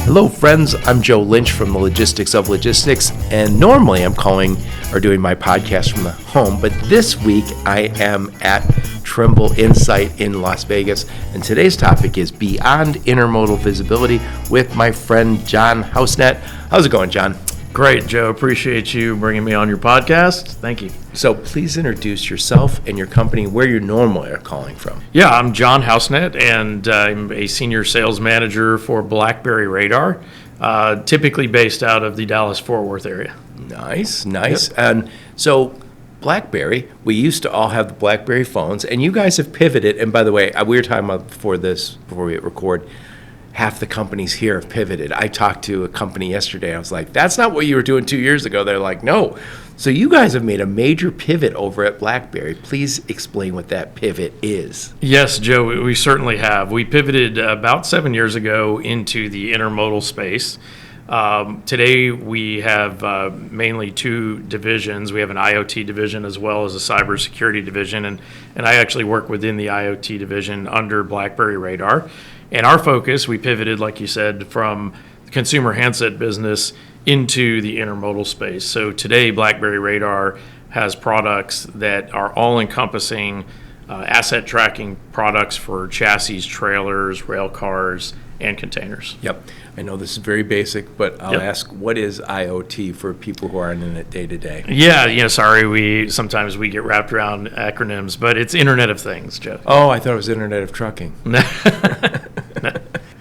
Hello friends, I'm Joe Lynch from the Logistics of Logistics, and normally I'm calling or doing my podcast from the home, but this week I am at Trimble Insight in Las Vegas, and today's topic is Beyond Intermodal Visibility with my friend Jon Housknecht. How's it going, John? Great, Joe. Appreciate you bringing me on your podcast. Thank you. So please introduce yourself and your company, where you normally are calling from. Yeah, I'm Jon Housknecht, and I'm a senior sales manager for Blackberry Radar, typically based out of the Dallas-Fort Worth area. Nice. Yep. And so Blackberry, we used to all have the Blackberry phones, and you guys have pivoted. And by the way, we were talking about before we hit record, half the companies here have pivoted. I talked to a company yesterday. I was like, that's not what you were doing 2 years ago. They're like, no. So you guys have made a major pivot over at Blackberry. Please explain what that pivot is. Yes, Joe, we certainly have. We pivoted about 7 years ago into the intermodal space. Today we have mainly two divisions. We have an IoT division as well as a cybersecurity division, and I actually work within the IoT division under Blackberry Radar. And our focus, we pivoted, like you said, from the consumer handset business into the intermodal space. So today, Blackberry Radar has products that are all-encompassing asset tracking products for chassis, trailers, rail cars, and containers. Yep. I know this is very basic, but I'll ask, what is IoT for people who aren't in it day to day? Yeah, sorry, sometimes we get wrapped around acronyms, but it's Internet of Things, Joe. Oh, I thought it was Internet of Trucking.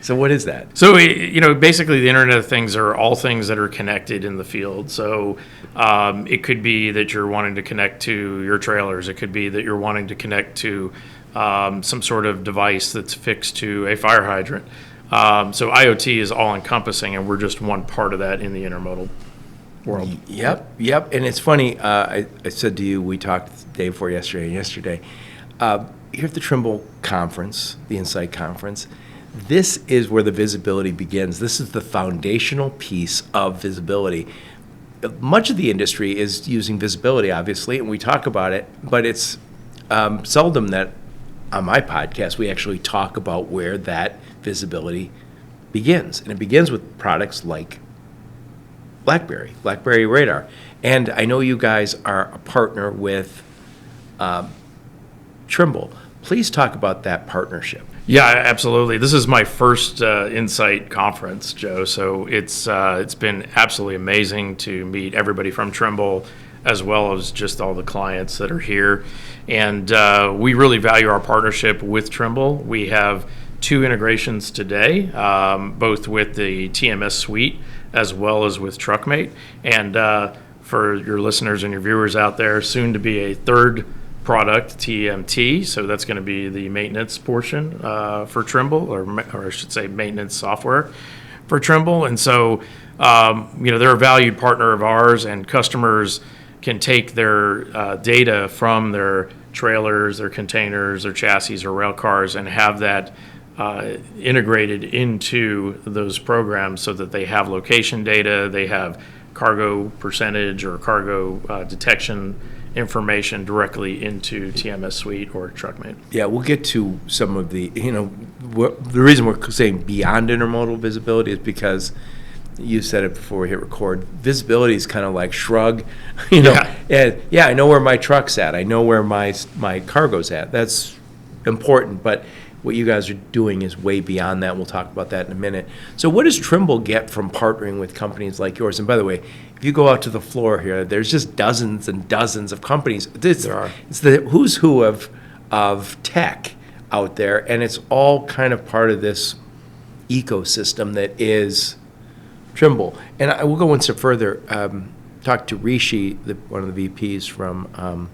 So what is that? So, basically the Internet of Things are all things that are connected in the field. So it could be that you're wanting to connect to your trailers. It could be that you're wanting to connect to some sort of device that's fixed to a fire hydrant. So IoT is all encompassing, and we're just one part of that in the intermodal world. Yep. And it's funny, I said to you, we talked the day before yesterday, here at the Trimble conference, the Insight conference, this is where the visibility begins. This is the foundational piece of visibility. Much of the industry is using visibility, obviously, and we talk about it, but it's seldom that on my podcast we actually talk about where that visibility begins. And it begins with products like Blackberry Radar. And I know you guys are a partner with Trimble. Please talk about that partnership. Yeah, absolutely. This is my first Insight conference, Joe. So it's been absolutely amazing to meet everybody from Trimble, as well as just all the clients that are here. And we really value our partnership with Trimble. We have two integrations today, both with the TMS suite as well as with TruckMate. And for your listeners and your viewers out there, soon to be a third product, TMT. So that's going to be the maintenance portion for Trimble, or I should say maintenance software for Trimble. And so, they're a valued partner of ours, and customers can take their data from their trailers, their containers, their chassis, or rail cars, and have that integrated into those programs so that they have location data, they have cargo percentage or cargo detection information directly into TMS Suite or TruckMate. Yeah, we'll get to some of the, the reason we're saying beyond intermodal visibility is because you said it before we hit record. Visibility is kind of like shrug, And I know where my truck's at. I know where my cargo's at. That's important, but what you guys are doing is way beyond that. We'll talk about that in a minute. So what does Trimble get from partnering with companies like yours? And by the way, if you go out to the floor here, there's just dozens and dozens of companies. It's the who's who of tech out there, and it's all kind of part of this ecosystem that is Trimble. And I will go one step further. Talk to Rishi, one of the VPs from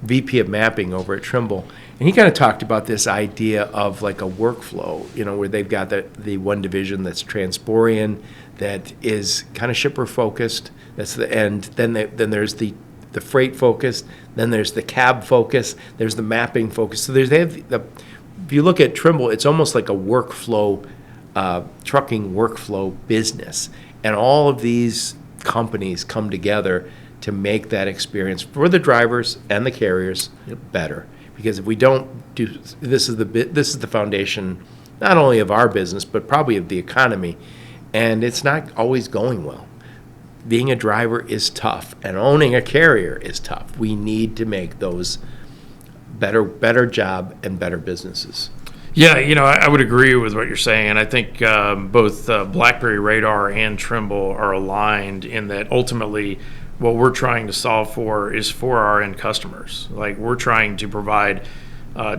VP of mapping over at Trimble, and he kind of talked about this idea of like a workflow, where they've got the one division that's Transporian, that is kind of shipper focused. That's the end. Then there's the freight focus. Then there's the cab focus. There's the mapping focus. So if you look at Trimble, it's almost like a workflow, trucking workflow business, and all of these companies come together to make that experience for the drivers and the carriers better. Because if we don't do this is the foundation not only of our business but probably of the economy. and it's not always going well. Being a driver is tough, and owning a carrier is tough. We need to make those better job and better businesses. Yeah, I would agree with what you're saying, and I think both Blackberry Radar and Trimble are aligned in that ultimately what we're trying to solve for is for our end customers. Like, we're trying to provide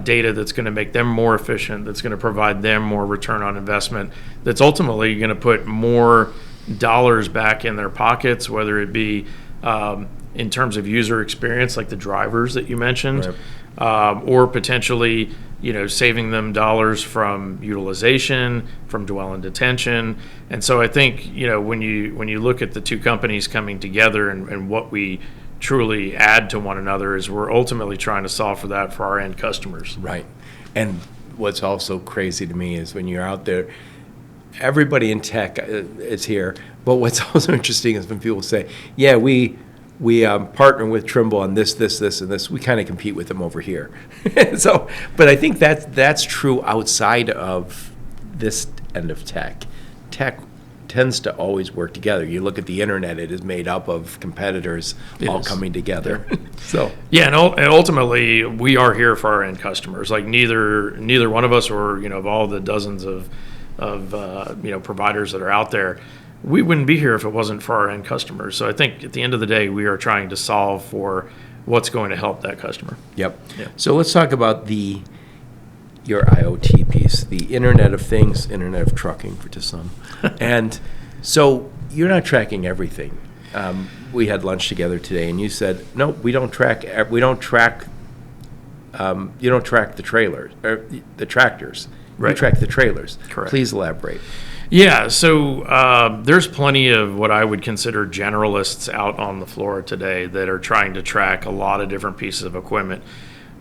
data that's going to make them more efficient, that's going to provide them more return on investment, that's ultimately going to put more dollars back in their pockets, whether it be in terms of user experience, like the drivers that you mentioned, right, or potentially saving them dollars from utilization, from dwell and detention. And so I think when you look at the two companies coming together and what we truly add to one another is we're ultimately trying to solve for that for our end customers. Right. And what's also crazy to me is when you're out there, everybody in tech is here, but what's also interesting is when people say, yeah, we partner with Trimble on this, and this. We kind of compete with them over here. So, but I think that's true outside of this end of tech. Tech tends to always work together. You look at the internet; it is made up of competitors all coming together. So yeah, and ultimately, we are here for our end customers. Like neither one of us, or of all the dozens of providers that are out there, we wouldn't be here if it wasn't for our end customers. So I think at the end of the day, we are trying to solve for what's going to help that customer. Yep. Yeah. So let's talk about your IoT piece, the Internet of Things, Internet of Trucking for some. And so you're not tracking everything. We had lunch together today, and you said, no, we don't track. You don't track the trailers or the tractors. Right. You track the trailers. Correct. Please elaborate. Yeah, so there's plenty of what I would consider generalists out on the floor today that are trying to track a lot of different pieces of equipment.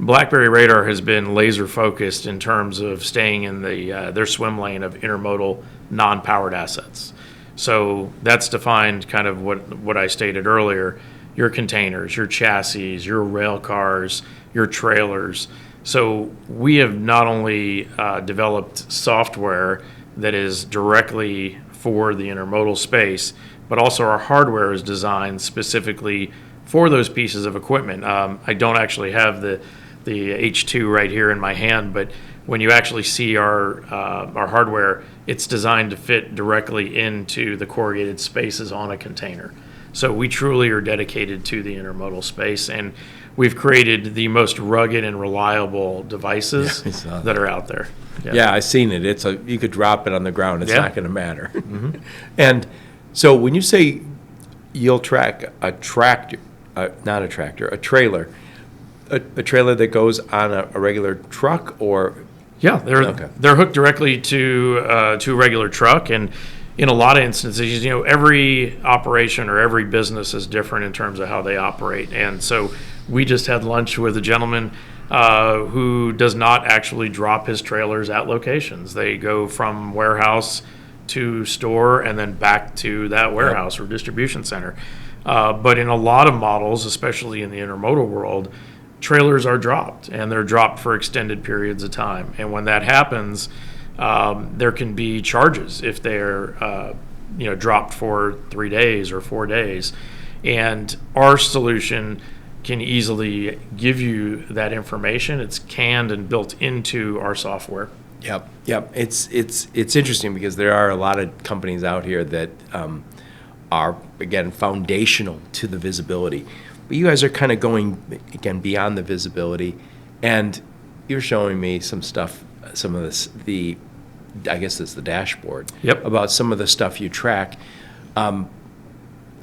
Blackberry Radar has been laser focused in terms of staying in their swim lane of intermodal non-powered assets. So that's defined kind of what I stated earlier, your containers, your chassis, your rail cars, your trailers. So we have not only developed software that is directly for the intermodal space, but also our hardware is designed specifically for those pieces of equipment. I don't actually have the H2 right here in my hand, but when you actually see our hardware, it's designed to fit directly into the corrugated spaces on a container. So we truly are dedicated to the intermodal space, and we've created the most rugged and reliable devices that are out there. Yeah, I've seen it. You could drop it on the ground. It's not going to matter. Mm-hmm. And so when you say you'll track a tractor, not a tractor, a trailer, a trailer that goes on a regular truck, or yeah, they're hooked directly to a regular truck, and in a lot of instances, every operation or every business is different in terms of how they operate. And so we just had lunch with a gentleman who does not actually drop his trailers at locations. They go from warehouse to store and then back to that warehouse or distribution center. But in a lot of models, especially in the intermodal world, trailers are dropped, and they're dropped for extended periods of time. And when that happens, there can be charges if they're dropped for 3 days or 4 days. And our solution can easily give you that information. It's canned and built into our software. Yep. It's interesting because there are a lot of companies out here that are, again, foundational to the visibility. But you guys are kind of going, again, beyond the visibility, and you're showing me some stuff, some of this, I guess it's the dashboard, about some of the stuff you track.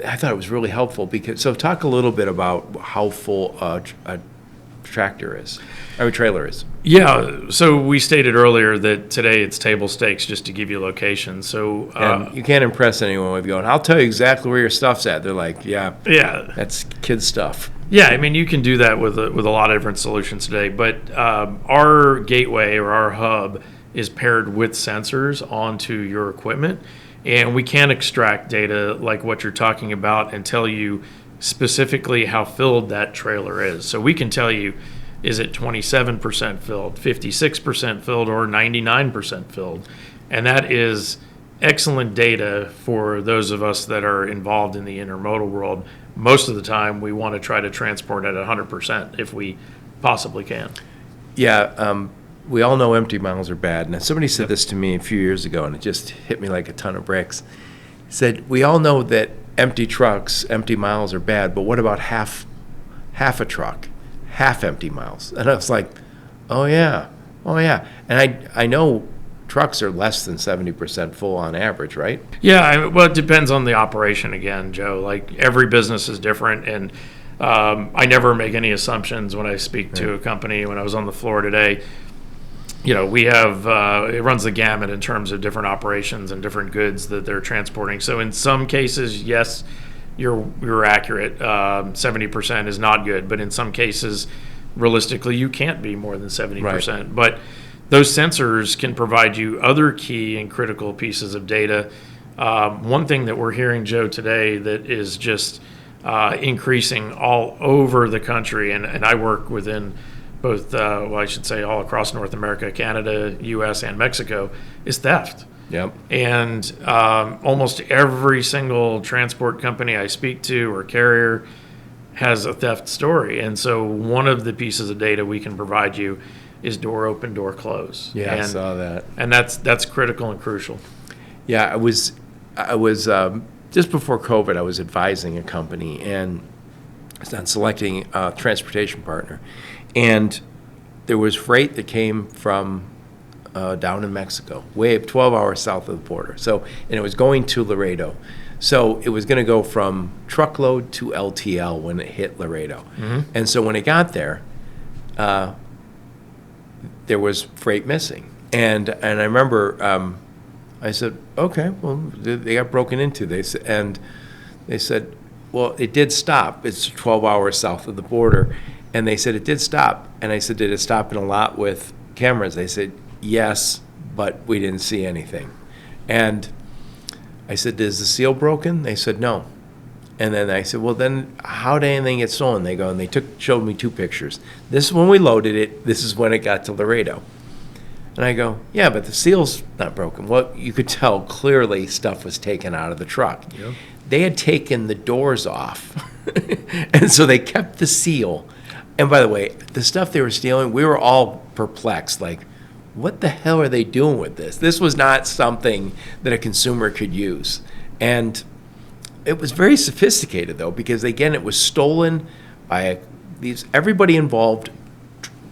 I thought it was really helpful so talk a little bit about how full a trailer is. Yeah, so we stated earlier that today it's table stakes just to give you location. So and you can't impress anyone with going, I'll tell you exactly where your stuff's at. They're like, yeah, that's kid stuff. Yeah, I mean, you can do that with a lot of different solutions today, but our gateway or our hub is paired with sensors onto your equipment, and we can extract data like what you're talking about and tell you specifically how filled that trailer is. So we can tell you, is it 27% filled, 56% filled, or 99% filled? And that is excellent data for those of us that are involved in the intermodal world. Most of the time, we want to try to transport at 100% if we possibly can. Yeah, we all know empty miles are bad. Now, somebody said this to me a few years ago, and it just hit me like a ton of bricks. He said, we all know that empty trucks, empty miles are bad, but what about half a truck, half empty miles? And I was like, oh yeah. And I know trucks are less than 70% full on average, right? Yeah, well, it depends on the operation again, Joe. Like every business is different, and I never make any assumptions when I speak to a company. When I was on the floor today, we have it runs the gamut in terms of different operations and different goods that they're transporting. So in some cases, yes, you're accurate. 70% is not good, but in some cases, realistically, you can't be more than 70%. Right. But those sensors can provide you other key and critical pieces of data. One thing that we're hearing, Joe, today that is just increasing all over the country, and I work within both, I should say all across North America, Canada, U.S., and Mexico, is theft. Yep. And almost every single transport company I speak to or carrier has a theft story. And so one of the pieces of data we can provide you is door open, door close. Yeah, I saw that. And that's critical and crucial. Yeah, I was just before COVID, I was advising a company and on selecting a transportation partner. And there was freight that came from down in Mexico, way 12 hours south of the border. So, and it was going to Laredo. So it was going to go from truckload to LTL when it hit Laredo. Mm-hmm. And so when it got there, there was freight missing. And I remember I said, okay, well, they got broken into. They said, well, it did stop. It's 12 hours south of the border. And they said, it did stop. And I said, did it stop in a lot with cameras? They said, yes, but we didn't see anything. And I said, is the seal broken? They said, no. And then I said, well, then how did anything get stolen? They go, and they showed me two pictures. This is when we loaded it. This is when it got to Laredo. And I go, yeah, but the seal's not broken. Well, you could tell clearly stuff was taken out of the truck. Yep. They had taken the doors off. And so they kept the seal. And by the way, the stuff they were stealing, we were all perplexed. Like, what the hell are they doing with this? This was not something that a consumer could use. And it was very sophisticated, though, because, again, it was stolen by everybody involved,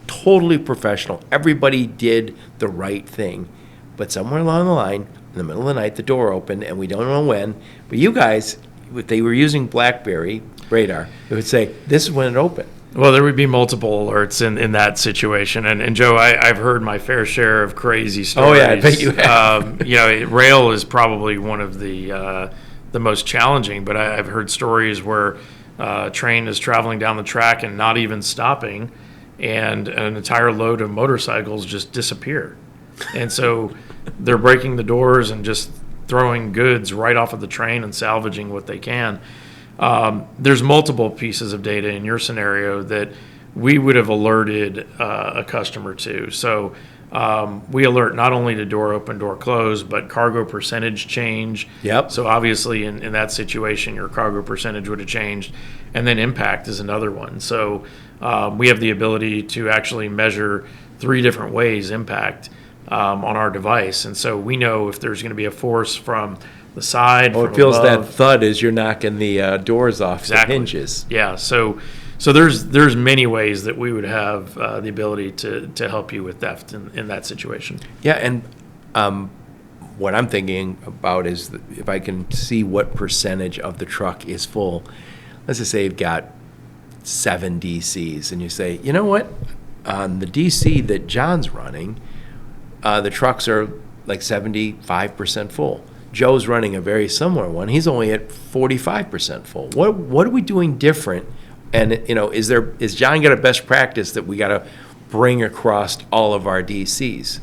totally professional. Everybody did the right thing. But somewhere along the line, in the middle of the night, the door opened, and we don't know when. But you guys, if they were using Blackberry Radar, it would say, this is when it opened. Well, there would be multiple alerts in that situation. And Joe, I've heard my fair share of crazy stories. Oh, yeah, I bet you have. Rail is probably one of the most challenging, but I've heard stories where a train is traveling down the track and not even stopping, and an entire load of motorcycles just disappear. And so they're breaking the doors and just throwing goods right off of the train and salvaging what they can. There's multiple pieces of data in your scenario that we would have alerted a customer to. So we alert not only to door open, door close, but cargo percentage change. Yep. So obviously in that situation, your cargo percentage would have changed. And then impact is another one. So we have the ability to actually measure 3 different ways impact on our device. And so we know if there's going to be a force from the side. Oh, it feels above. That thud as you're knocking the doors off Exactly. the hinges. Yeah, so there's many ways that we would have the ability to help you with theft in that situation. Yeah, and what I'm thinking about is that if I can see what percentage of the truck is full. Let's just say you've got 7 DCs, and you say, you know what, on the DC that John's running, the trucks are like 75% full. Joe's running a very similar one. He's only at 45% full. What are we doing different? And is John got a best practice that we got to bring across all of our DCs?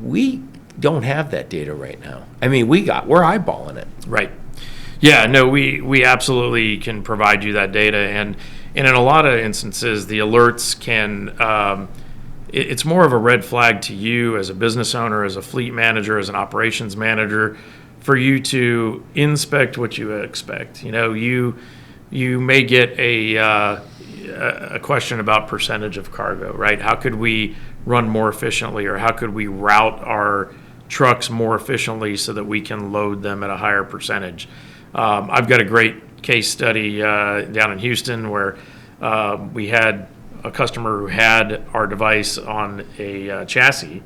We don't have that data right now. I mean, we're eyeballing it. Right. Yeah. No, we absolutely can provide you that data, and in a lot of instances, the alerts can it's more of a red flag to you as a business owner, as a fleet manager, as an operations manager, for you to inspect what you expect. You may get a question about percentage of cargo, right? How could we run more efficiently, or how could we route our trucks more efficiently so that we can load them at a higher percentage? I've got a great case study down in Houston where we had a customer who had our device on a chassis,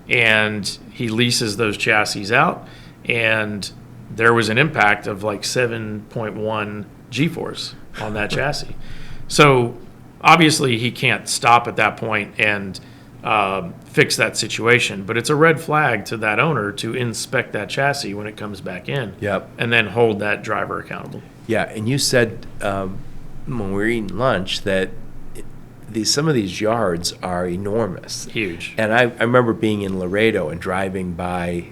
and he leases those chassis out, and there was an impact of like 7.1 G-force on that chassis. So obviously he can't stop at that point and fix that situation, but it's a red flag to that owner to inspect that chassis when it comes back in. Yep. And then hold that driver accountable. Yeah, and you said when we were eating lunch that some of these yards are enormous. Huge. And I remember being in Laredo and driving by,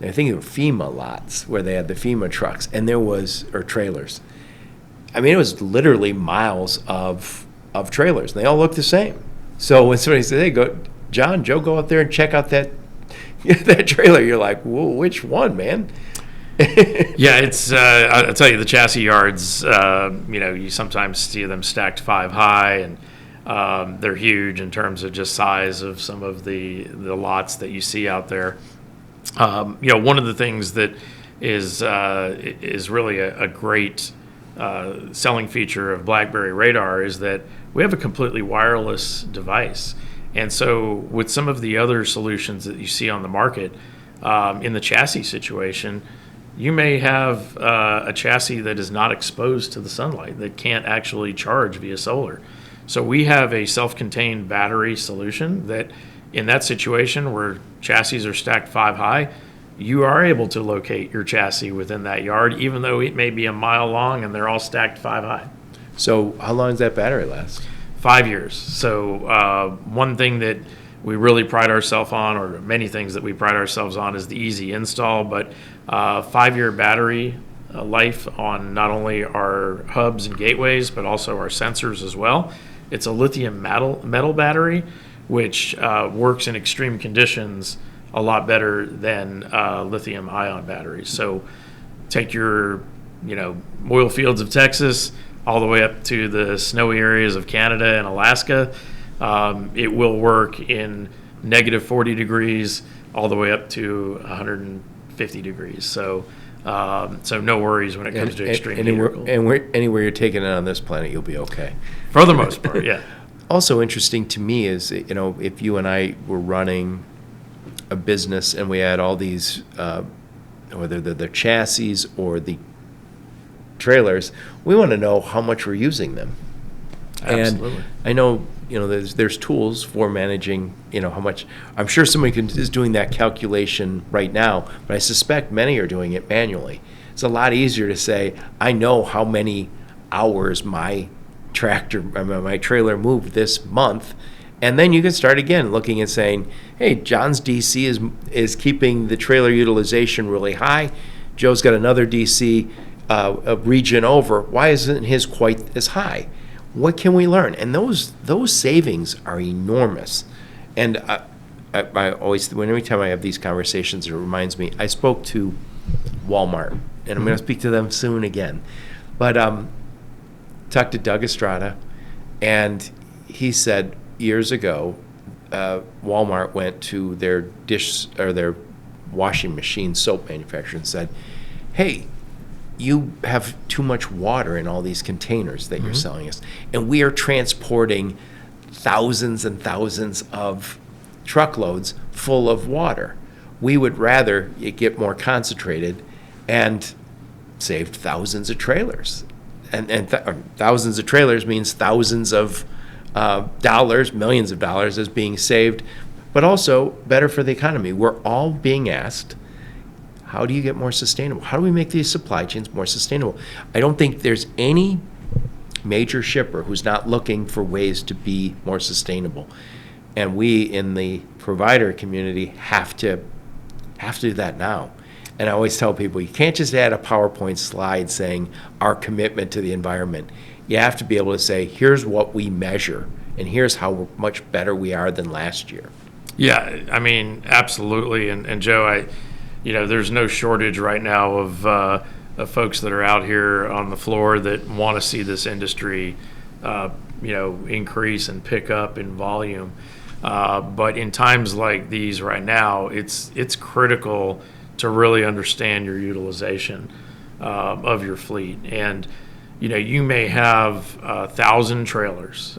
I think it were FEMA lots where they had the FEMA trucks, and or trailers. I mean, it was literally miles of trailers, and they all looked the same. So when somebody said, "Hey, Joe, go out there and check out that trailer," you're like, "Whoa, which one, man?" Yeah, it's I'll tell you, the chassis yards. You sometimes see them stacked 5 high, and they're huge in terms of just size of some of the lots that you see out there. One of the things that is really a great selling feature of Blackberry Radar is that we have a completely wireless device. And so with some of the other solutions that you see on the market, in the chassis situation, you may have a chassis that is not exposed to the sunlight, that can't actually charge via solar. So we have a self-contained battery solution that in that situation where chassis are stacked 5 high, you are able to locate your chassis within that yard, even though it may be a mile long and they're all stacked 5 high. So how long does that battery last? 5 years. So one thing that we really pride ourselves on, or many things that we pride ourselves on, is the easy install, but 5-year battery life on not only our hubs and gateways, but also our sensors as well. It's a lithium metal battery, which works in extreme conditions a lot better than lithium ion batteries. So take your oil fields of Texas all the way up to the snowy areas of Canada and Alaska. It will work in negative 40 degrees all the way up to 150 degrees. So no worries when it comes to extreme vehicles. Anywhere you're taking it on this planet, you'll be okay. For the most part, yeah. Also interesting to me is, if you and I were running a business and we had all these, whether they're the chassis or the trailers, we want to know how much we're using them. Absolutely. And I know, there's tools for managing, how much. I'm sure somebody is doing that calculation right now, but I suspect many are doing it manually. It's a lot easier to say, I know how many hours my trailer moved this month, and then you can start again looking and saying, hey, John's DC is keeping the trailer utilization really high. Joe's got another DC a region over. Why isn't his quite as high? What can we learn? And those savings are enormous. And I always, every time I have these conversations, it reminds me, I spoke to Walmart, and I'm going to speak to them soon again. But talked to Doug Estrada, and he said years ago, Walmart went to their their washing machine soap manufacturer and said, hey, you have too much water in all these containers that you're selling us, and we are transporting thousands and thousands of truckloads full of water. We would rather it get more concentrated and saved thousands of trailers. And thousands of trailers means thousands of dollars, millions of dollars is being saved, but also better for the economy. We're all being asked, how do you get more sustainable? How do we make these supply chains more sustainable? I don't think there's any major shipper who's not looking for ways to be more sustainable. And we in the provider community have to do that now. And I always tell people, you can't just add a PowerPoint slide saying our commitment to the environment. You have to be able to say, here's what we measure, and here's how much better we are than last year. Yeah, I mean, absolutely. And Joe, there's no shortage right now of folks that are out here on the floor that want to see this industry, increase and pick up in volume. But in times like these right now, it's critical to really understand your utilization of your fleet. And you may have 1,000 trailers.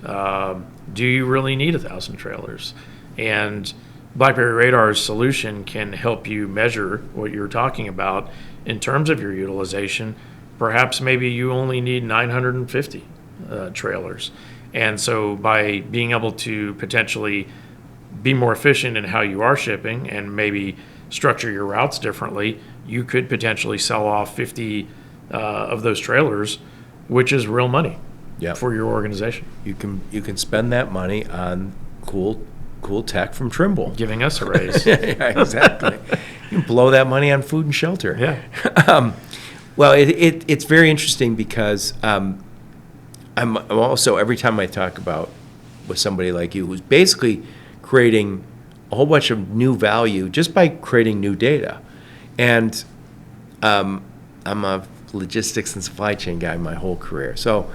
Do you really need 1,000 trailers? And Blackberry Radar's solution can help you measure what you're talking about in terms of your utilization. Perhaps maybe you only need 950 trailers. And so by being able to potentially be more efficient in how you are shipping and maybe structure your routes differently, you could potentially sell off 50 of those trailers, which is real money for your organization. You can spend that money on cool tech from Trimble. Giving us a raise. Yeah, exactly. You can blow that money on food and shelter. Yeah. Well, it's very interesting because I'm also, every time I talk with somebody like you who's basically creating a whole bunch of new value just by creating new data. And I'm a logistics and supply chain guy my whole career. So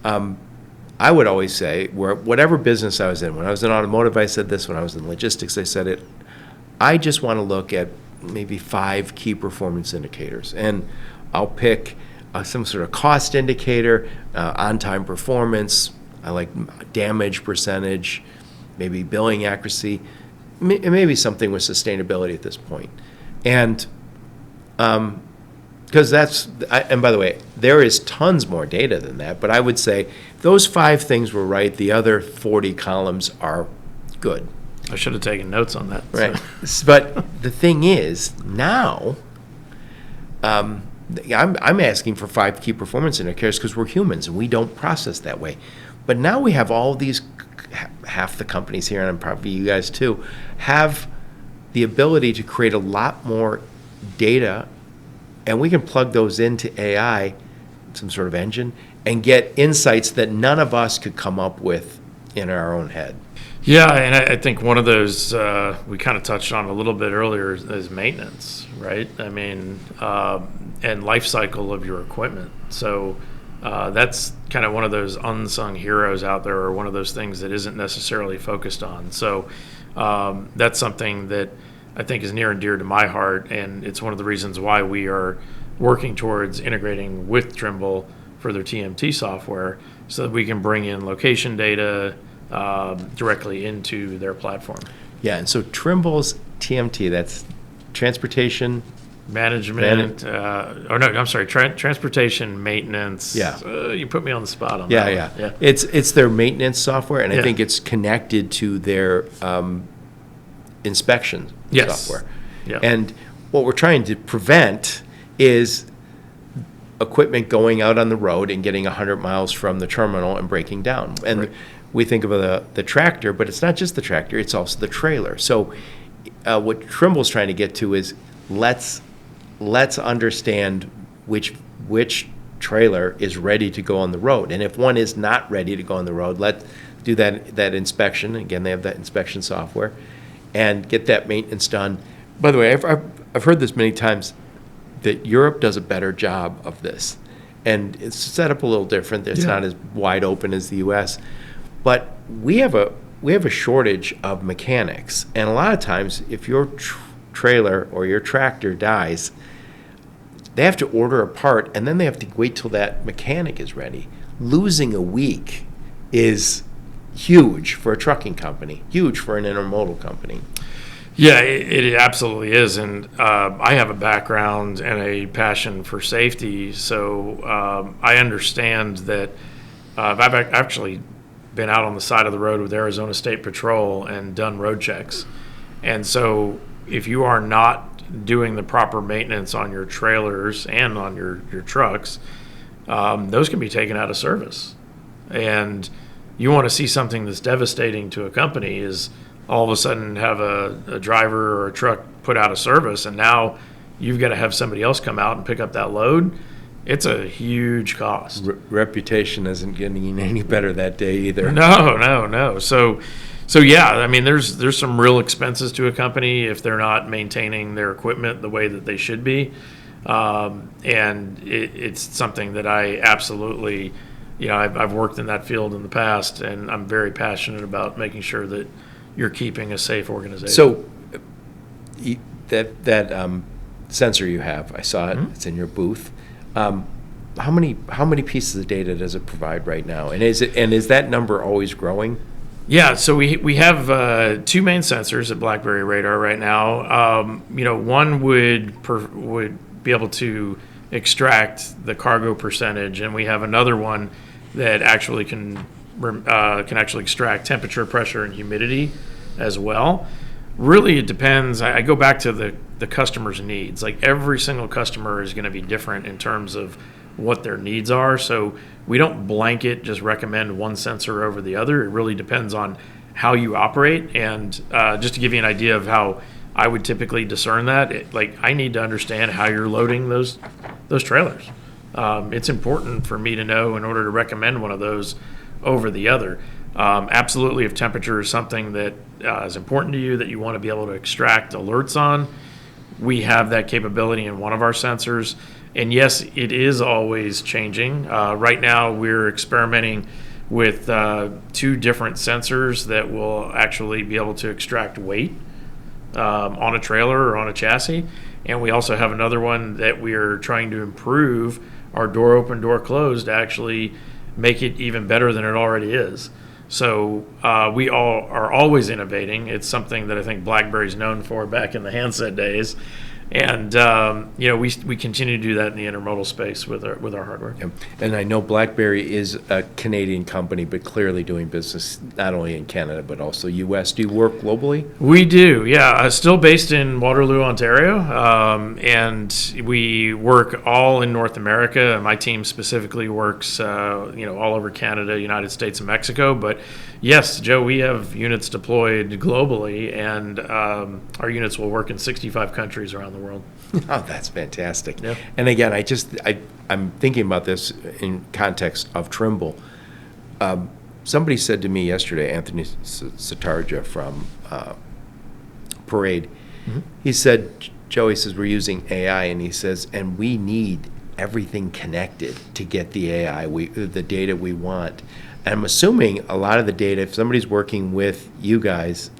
I would always say, whatever business I was in, when I was in automotive, I said this, when I was in logistics, I said it, I just want to look at maybe 5 key performance indicators. And I'll pick some sort of cost indicator, on-time performance, I like damage percentage, maybe billing accuracy, maybe something with sustainability at this point. And because and by the way, there is tons more data than that, but I would say those 5 things were right. The other 40 columns are good. I should have taken notes on that. Right. So. But the thing is, now, I'm asking for 5 key performance indicators because we're humans and we don't process that way. But now we have all these, half the companies here, and probably you guys too, have the ability to create a lot more data, and we can plug those into AI, some sort of engine, and get insights that none of us could come up with in our own head. Yeah, and I think one of those we kind of touched on a little bit earlier is maintenance, right? I mean, and life cycle of your equipment. So that's kind of one of those unsung heroes out there, or one of those things that isn't necessarily focused on. So that's something that I think is near and dear to my heart, and it's one of the reasons why we are working towards integrating with Trimble for their TMT software, so that we can bring in location data directly into their platform. Yeah, and so Trimble's TMT, that's transportation management, transportation maintenance. Yeah. You put me on the spot on that. Yeah. It's their maintenance software, and I think it's connected to their inspection software. Yeah. And what we're trying to prevent is equipment going out on the road and getting 100 miles from the terminal and breaking down. And we think of the tractor, but it's not just the tractor, it's also the trailer. So what Trimble's trying to get to is let's understand which trailer is ready to go on the road. And if one is not ready to go on the road, let's do that inspection. Again, they have that inspection software, and get that maintenance done. By the way, I've heard this many times that Europe does a better job of this. And it's set up a little different. It's not as wide open as the U.S. But we have a shortage of mechanics. And a lot of times, if your trailer or your tractor dies, they have to order a part, and then they have to wait till that mechanic is ready. Losing a week is huge for a trucking company, huge for an intermodal company. Yeah, it absolutely is. And I have a background and a passion for safety, so I understand that I've actually been out on the side of the road with Arizona State Patrol and done road checks. And so if you are not doing the proper maintenance on your trailers and on your trucks, those can be taken out of service. And you want to see something that's devastating to a company is all of a sudden have a driver or a truck put out of service, and now you've got to have somebody else come out and pick up that load. It's a huge cost. Reputation isn't getting any better that day either. No. So yeah, I mean, there's some real expenses to a company if they're not maintaining their equipment the way that they should be, and it's something that I absolutely, I've worked in that field in the past, and I'm very passionate about making sure that you're keeping a safe organization. So that sensor you have, I saw it. Mm-hmm. It's in your booth. How many pieces of data does it provide right now? And is that number always growing? Yeah, so we have two main sensors at Blackberry Radar right now. One would be able to extract the cargo percentage, and we have another one that actually can actually extract temperature, pressure, and humidity as well. Really, it depends. I go back to the customer's needs. Like every single customer is going to be different in terms of what their needs are. So we don't blanket just recommend one sensor over the other. It really depends on how you operate. And just to give you an idea of how I would typically discern that, I need to understand how you're loading those trailers. It's important for me to know in order to recommend one of those over the other. Absolutely, if temperature is something that is important to you, that you want to be able to extract alerts on, we have that capability in one of our sensors. And yes, it is always changing. Right now, we're experimenting with two different sensors that will actually be able to extract weight on a trailer or on a chassis. And we also have another one that we are trying to improve our door open, door closed to actually make it even better than it already is. So we all are always innovating. It's something that I think BlackBerry's known for back in the handset days. And we continue to do that in the intermodal space with our hardware. Yeah. And I know BlackBerry is a Canadian company, but clearly doing business not only in Canada but also U.S. Do you work globally? We do, yeah. Still based in Waterloo, Ontario, and we work all in North America. My team specifically works, all over Canada, United States, and Mexico. But yes, Joe, we have units deployed globally, and our units will work in 65 countries around the world. Oh, that's fantastic. Yeah. And again, I'm thinking about this in context of Trimble. Somebody said to me yesterday, Anthony Satarja from Parade, mm-hmm. He said, Joe, says, we're using AI, and he says, and we need everything connected to get the AI, the data we want. And I'm assuming a lot of the data, if somebody's working with you guys,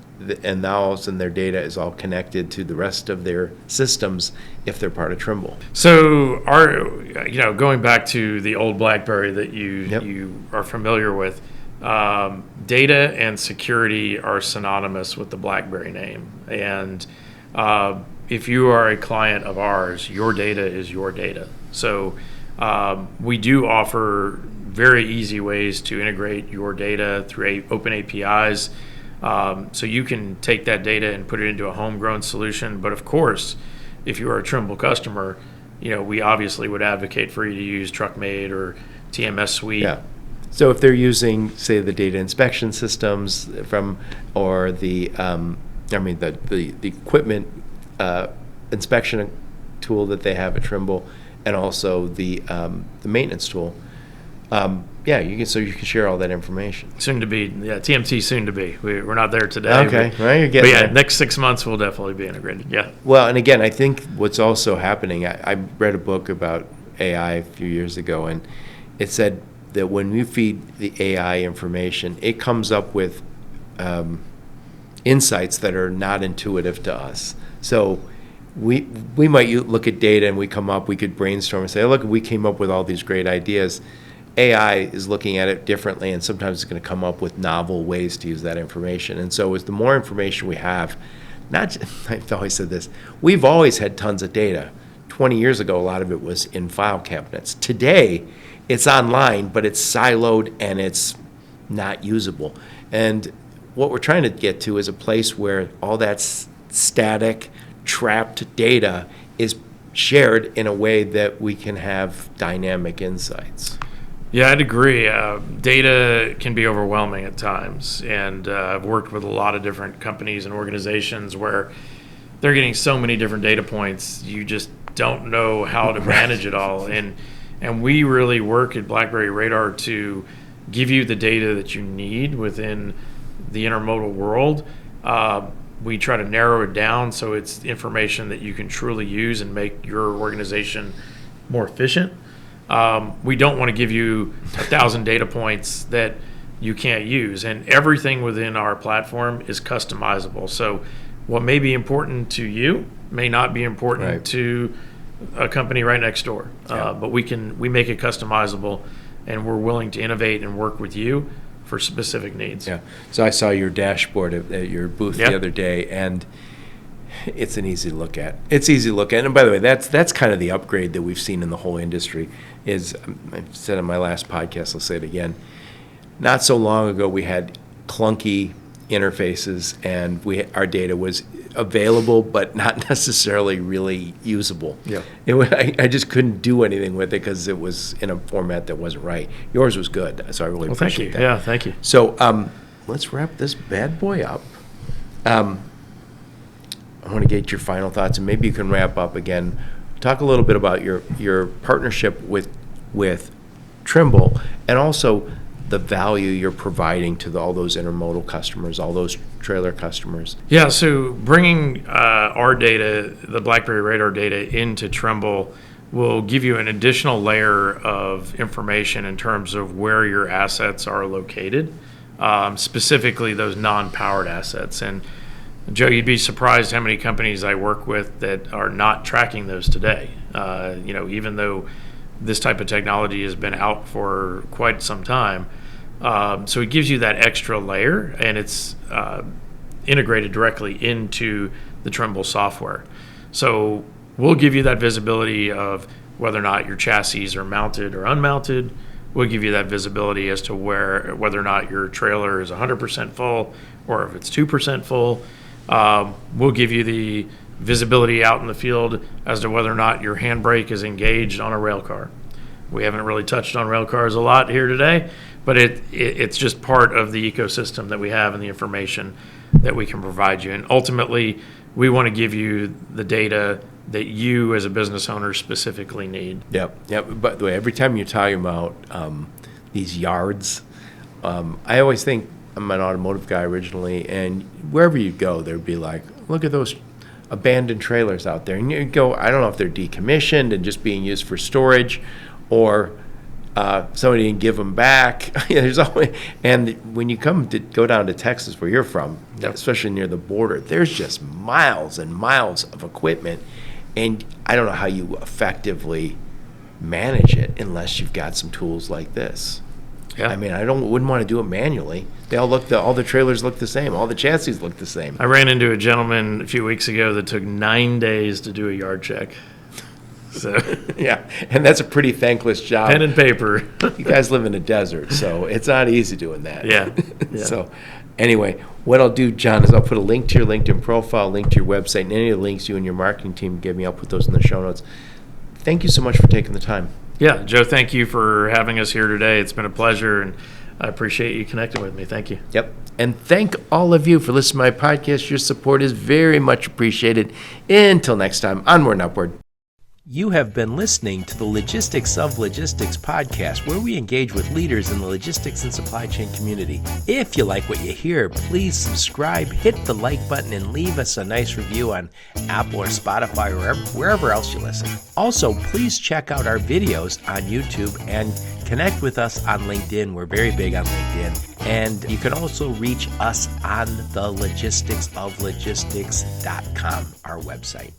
and now all of a sudden their data is all connected to the rest of their systems if they're part of Trimble. So going back to the old BlackBerry that you are familiar with, data and security are synonymous with the BlackBerry name. And if you are a client of ours, your data is your data. So we do offer very easy ways to integrate your data through open APIs. So you can take that data and put it into a homegrown solution. But of course, if you are a Trimble customer, we obviously would advocate for you to use TruckMate or TMS Suite. Yeah. So if they're using, say, the data inspection systems or the equipment inspection tool that they have at Trimble, and also the maintenance tool. You can share all that information. Soon to be, TMT soon to be. We're not there today. Okay, well, you're getting there. Next 6 months we'll definitely be integrated. Yeah. Well, and again, I think what's also happening. I read a book about AI a few years ago, and it said that when we feed the AI information, it comes up with insights that are not intuitive to us. So we might look at data and we could brainstorm and say, look, we came up with all these great ideas. AI is looking at it differently, and sometimes it's going to come up with novel ways to use that information. And so as the more information we have, I've always said this, we've always had tons of data. 20 years ago, a lot of it was in file cabinets. Today, it's online, but it's siloed and it's not usable. And what we're trying to get to is a place where all that static, trapped data is shared in a way that we can have dynamic insights. Yeah, I'd agree. Data can be overwhelming at times, and I've worked with a lot of different companies and organizations where they're getting so many different data points, you just don't know how to manage it all. And And we really work at Blackberry Radar to give you the data that you need within the intermodal world. We try to narrow it down so it's information that you can truly use and make your organization more efficient. We don't want to give you 1,000 data points that you can't use, and everything within our platform is customizable. So what may be important to you may not be important to a company right next door. But we make it customizable, and we're willing to innovate and work with you for specific needs. Yeah. So I saw your dashboard at your booth the other day, and it's an easy look at. It's easy to look at. And by the way, that's kind of the upgrade that we've seen in the whole industry. Is I've said in my last podcast, I'll say it again. Not so long ago, we had clunky interfaces, and our data was available, but not necessarily really usable. Yeah. I just couldn't do anything with it because it was in a format that wasn't right. Yours was good, so I really appreciate that. Yeah, thank you. So let's wrap this bad boy up. I want to get your final thoughts, and maybe you can wrap up again. Talk a little bit about your partnership with Trimble, and also the value you're providing to all those intermodal customers, all those trailer customers. Yeah, so bringing our data, the Blackberry Radar data, into Trimble will give you an additional layer of information in terms of where your assets are located, specifically those non-powered assets. And Joe, you'd be surprised how many companies I work with that are not tracking those today. Even though this type of technology has been out for quite some time. So it gives you that extra layer, and it's integrated directly into the Trimble software. So we'll give you that visibility of whether or not your chassis are mounted or unmounted. We'll give you that visibility as to whether or not your trailer is 100% full or if it's 2% full. We'll give you the visibility out in the field as to whether or not your handbrake is engaged on a rail car. We haven't really touched on rail cars a lot here today, but it's just part of the ecosystem that we have and the information that we can provide you. And ultimately, we want to give you the data that you as a business owner specifically need. Yep. By the way, every time you're talking about these yards, I always think, I'm an automotive guy originally, and wherever you go, there'd be like, look at those abandoned trailers out there. And you go, I don't know if they're decommissioned and just being used for storage, or somebody didn't give them back. There's always, and when you go down to Texas, where you're from, especially near the border, there's just miles and miles of equipment, and I don't know how you effectively manage it unless you've got some tools like this. Yeah. I mean, wouldn't want to do it manually. They all all the trailers look the same. All the chassis look the same. I ran into a gentleman a few weeks ago that took 9 days to do a yard check. So yeah, and that's a pretty thankless job. Pen and paper. You guys live in a desert, so it's not easy doing that. Yeah. So anyway, what I'll do, John, is I'll put a link to your LinkedIn profile, a link to your website, and any of the links you and your marketing team give me, I'll put those in the show notes. Thank you so much for taking the time. Yeah, Joe, thank you for having us here today. It's been a pleasure, and I appreciate you connecting with me. Thank you. Yep. And thank all of you for listening to my podcast. Your support is very much appreciated. Until next time, onward and upward. You have been listening to the Logistics of Logistics podcast, where we engage with leaders in the logistics and supply chain community. If you like what you hear, please subscribe, hit the like button, and leave us a nice review on Apple or Spotify or wherever else you listen. Also, please check out our videos on YouTube and connect with us on LinkedIn. We're very big on LinkedIn. And you can also reach us on the logisticsoflogistics.com, our website.